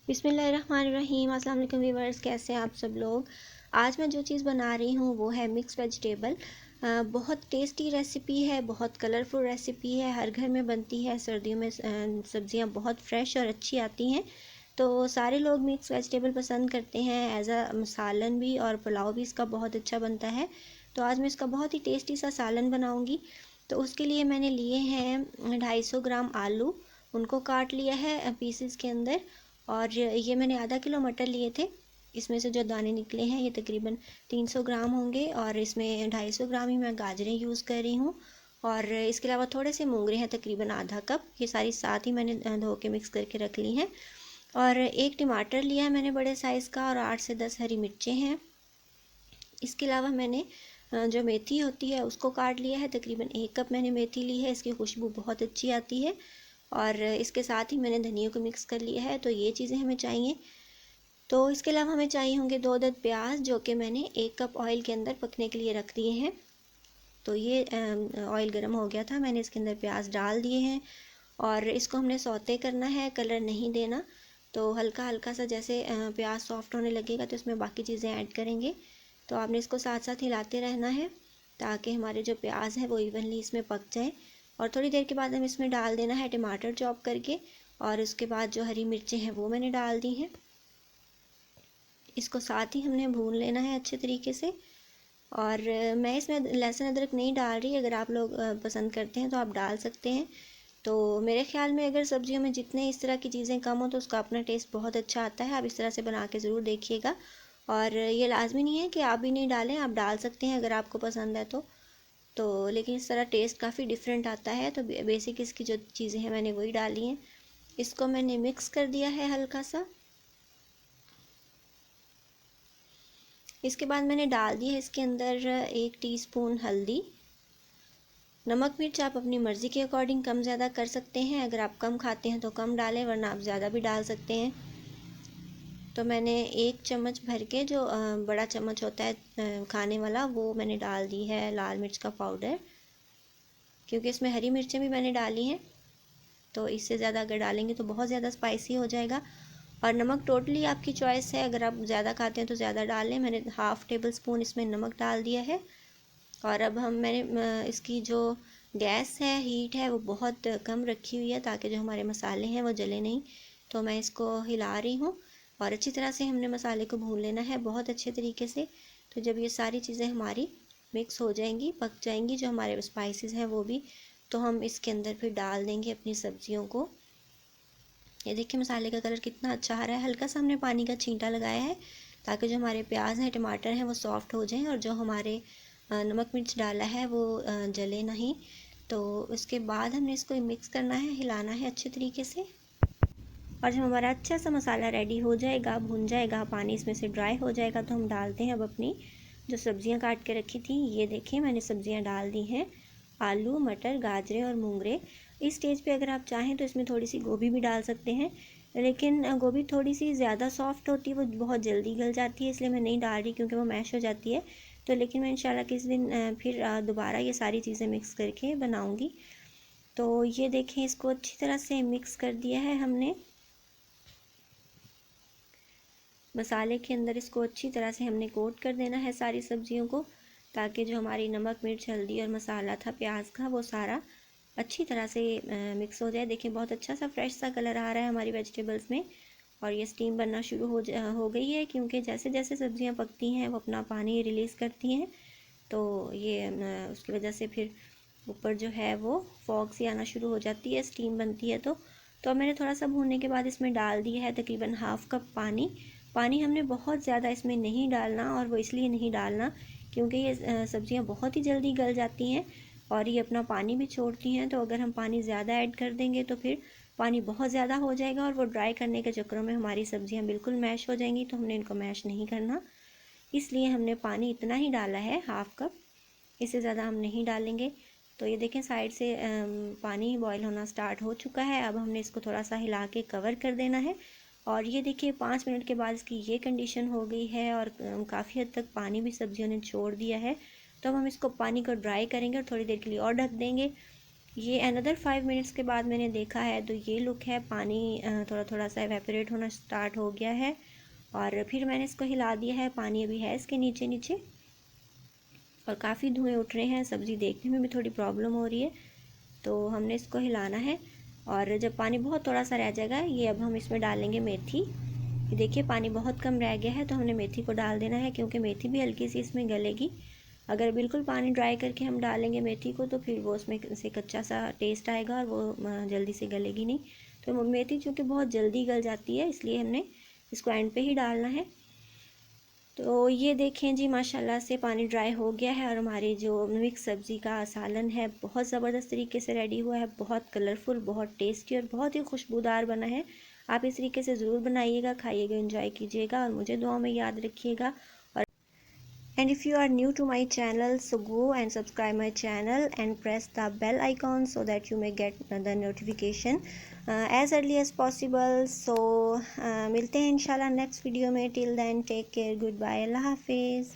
बिस्मिल्लाहिर्रहमानिर्रहीम। अस्सलाम वालेकुम व्यूअर्स, कैसे हैं आप सब लोग। आज मैं जो चीज़ बना रही हूँ वो है मिक्स वेजिटेबल। बहुत टेस्टी रेसिपी है, बहुत कलरफुल रेसिपी है, हर घर में बनती है। सर्दियों में सब्जियाँ बहुत फ्रेश और अच्छी आती हैं, तो सारे लोग मिक्स वेजिटेबल पसंद करते हैं। एज अ सालन भी और पुलाव भी इसका बहुत अच्छा बनता है। तो आज मैं इसका बहुत ही टेस्टी सा सालन बनाऊँगी। तो उसके लिए मैंने लिए हैं 250 ग्राम आलू, उनको काट लिया है पीसेस के अंदर। और ये मैंने आधा किलो मटर लिए थे, इसमें से जो दाने निकले हैं ये तकरीबन 300 ग्राम होंगे। और इसमें 250 ग्राम ही मैं गाजरें यूज़ कर रही हूँ। और इसके अलावा थोड़े से मूंगरे हैं, तकरीबन आधा कप। ये सारी साथ ही मैंने धो के मिक्स करके रख ली हैं। और एक टमाटर लिया है मैंने बड़े साइज़ का, और 8 से 10 हरी मिर्चें हैं। इसके अलावा मैंने जो मेथी होती है उसको काट लिया है, तकरीबन 1 कप मैंने मेथी ली है, इसकी खुशबू बहुत अच्छी आती है। और इसके साथ ही मैंने धनिया को मिक्स कर लिया है। तो ये चीज़ें हमें चाहिए। तो इसके अलावा हमें चाहिए होंगे 2 अदद प्याज, जो कि मैंने 1 कप ऑयल के अंदर पकने के लिए रख दिए हैं। तो ये ऑयल गर्म हो गया था, मैंने इसके अंदर प्याज डाल दिए हैं और इसको हमने सौते करना है, कलर नहीं देना। तो हल्का हल्का सा जैसे प्याज सॉफ्ट होने लगेगा तो इसमें बाकी चीज़ें ऐड करेंगे। तो आपने इसको साथ साथ हिलाते रहना है ताकि हमारे जो प्याज है वो इवनली इसमें पक जाए। और थोड़ी देर के बाद हमें इसमें डाल देना है टमाटर चॉप करके, और उसके बाद जो हरी मिर्चें हैं वो मैंने डाल दी हैं। इसको साथ ही हमने भून लेना है अच्छे तरीके से। और मैं इसमें लहसुन अदरक नहीं डाल रही, अगर आप लोग पसंद करते हैं तो आप डाल सकते हैं। तो मेरे ख्याल में अगर सब्जियों में जितने इस तरह की चीज़ें कम हो तो उसका अपना टेस्ट बहुत अच्छा आता है। आप इस तरह से बना के ज़रूर देखिएगा। और ये लाजमी नहीं है कि आप भी नहीं डालें, आप डाल सकते हैं अगर आपको पसंद है तो लेकिन इस तरह टेस्ट काफ़ी डिफरेंट आता है। तो बेसिक इसकी जो चीज़ें हैं मैंने वही डाली हैं। इसको मैंने मिक्स कर दिया है हल्का सा। इसके बाद मैंने डाल दी है इसके अंदर 1 टीस्पून हल्दी। नमक मिर्च आप अपनी मर्ज़ी के अकॉर्डिंग कम ज़्यादा कर सकते हैं, अगर आप कम खाते हैं तो कम डालें, वरना आप ज़्यादा भी डाल सकते हैं। तो मैंने 1 चम्मच भर के, जो बड़ा चम्मच होता है खाने वाला, वो मैंने डाल दी है लाल मिर्च का पाउडर, क्योंकि इसमें हरी मिर्चें भी मैंने डाली हैं। तो इससे ज़्यादा अगर डालेंगे तो बहुत ज़्यादा स्पाइसी हो जाएगा। और नमक टोटली आपकी चॉइस है, अगर आप ज़्यादा खाते हैं तो ज़्यादा डाल लें। मैंने हाफ़ टेबल स्पून इसमें नमक डाल दिया है। और अब मैंने इसकी जो गैस है, हीट है, वो बहुत कम रखी हुई है ताकि जो हमारे मसाले हैं वो जले नहीं। तो मैं इसको हिला रही हूँ और अच्छी तरह से हमने मसाले को भून लेना है बहुत अच्छे तरीके से। तो जब ये सारी चीज़ें हमारी मिक्स हो जाएंगी, पक जाएंगी, जो हमारे स्पाइसेस हैं वो भी, तो हम इसके अंदर फिर डाल देंगे अपनी सब्जियों को। ये देखिए मसाले का कलर कितना अच्छा आ रहा है। हल्का सा हमने पानी का छींटा लगाया है ताकि जो हमारे प्याज हैं, टमाटर हैं, वो सॉफ्ट हो जाएं, और जो हमारे नमक मिर्च डाला है वो जले नहीं। तो उसके बाद हमने इसको मिक्स करना है, हिलाना है अच्छे तरीके से। और जब हमारा अच्छा सा मसाला रेडी हो जाएगा, भुन जाएगा, पानी इसमें से ड्राई हो जाएगा, तो हम डालते हैं अब अपनी जो सब्जियां काट के रखी थी। ये देखिए मैंने सब्जियां डाल दी हैं, आलू, मटर, गाजरें और मूंगरे। इस स्टेज पे अगर आप चाहें तो इसमें थोड़ी सी गोभी भी डाल सकते हैं, लेकिन गोभी थोड़ी सी ज़्यादा सॉफ्ट होती है, वो बहुत जल्दी गल जाती है, इसलिए मैं नहीं डाल रही क्योंकि वो मैश हो जाती है। तो लेकिन मैं इंशाल्लाह किसी दिन फिर दोबारा ये सारी चीज़ें मिक्स करके बनाऊँगी। तो ये देखें, इसको अच्छी तरह से मिक्स कर दिया है हमने मसाले के अंदर। इसको अच्छी तरह से हमने कोट कर देना है सारी सब्जियों को, ताकि जो हमारी नमक, मिर्च, हल्दी और मसाला था प्याज का, वो सारा अच्छी तरह से मिक्स हो जाए। देखिए बहुत अच्छा सा फ्रेश सा कलर आ रहा है हमारी वेजिटेबल्स में। और ये स्टीम बनना शुरू हो गई है, क्योंकि जैसे जैसे सब्जियां पकती हैं वो अपना पानी रिलीज़ करती हैं। तो ये उसकी वजह से फिर ऊपर जो है वो फॉग सी आना शुरू हो जाती है, स्टीम बनती है। तो मैंने थोड़ा सा भूनने के बाद इसमें डाल दिया है तकरीबन हाफ़ कप पानी। पानी हमने बहुत ज़्यादा इसमें नहीं डालना, और वो इसलिए नहीं डालना क्योंकि ये सब्जियां बहुत ही जल्दी गल जाती हैं और ये अपना पानी भी छोड़ती हैं। तो अगर हम पानी ज़्यादा ऐड कर देंगे तो फिर पानी बहुत ज़्यादा हो जाएगा, और वो ड्राई करने के चक्करों में हमारी सब्जियां बिल्कुल मैश हो जाएंगी। तो हमने इनको मैश नहीं करना, इसलिए हमने पानी इतना ही डाला है, हाफ़ कप, इससे ज़्यादा हम नहीं डालेंगे। तो ये देखें साइड से पानी बॉईल होना स्टार्ट हो चुका है। अब हमने इसको थोड़ा सा हिला के कवर कर देना है। और ये देखिए 5 मिनट के बाद इसकी ये कंडीशन हो गई है, और काफ़ी हद तक पानी भी सब्जियों ने छोड़ दिया है। तो अब हम इसको पानी को ड्राई करेंगे और थोड़ी देर के लिए और ढक देंगे। ये अनदर 5 मिनट्स के बाद मैंने देखा है तो ये लुक है। पानी थोड़ा थोड़ा सा एवेपोरेट होना स्टार्ट हो गया है और फिर मैंने इसको हिला दिया है। पानी अभी है इसके नीचे नीचे और काफ़ी धुएँ उठ रहे हैं। सब्ज़ी देखने में भी थोड़ी प्रॉब्लम हो रही है, तो हमने इसको हिलाना है। और जब पानी बहुत थोड़ा सा रह जाएगा, ये अब हम इसमें डालेंगे मेथी। ये देखिए पानी बहुत कम रह गया है, तो हमने मेथी को डाल देना है क्योंकि मेथी भी हल्की सी इसमें गलेगी। अगर बिल्कुल पानी ड्राई करके हम डालेंगे मेथी को तो फिर वो उसमें से कच्चा सा टेस्ट आएगा और वो जल्दी से गलेगी नहीं। तो मेथी चूँकि बहुत जल्दी गल जाती है, इसलिए हमने इसको एंड पे ही डालना है। तो ये देखें जी, माशाल्लाह से पानी ड्राई हो गया है और हमारी जो मिक्स सब्ज़ी का सालन है बहुत ज़बरदस्त तरीके से रेडी हुआ है। बहुत कलरफुल, बहुत टेस्टी और बहुत ही खुशबूदार बना है। आप इस तरीके से ज़रूर बनाइएगा, खाइएगा, एंजॉय कीजिएगा और मुझे दुआ में याद रखिएगा। And if you are new to my channel, so go and subscribe my channel and press the bell icon so that you may get the notification as early as possible. So मिलते हैं इंशाल्लाह next video में। Till then take care, goodbye, अल्लाह हाफिज़।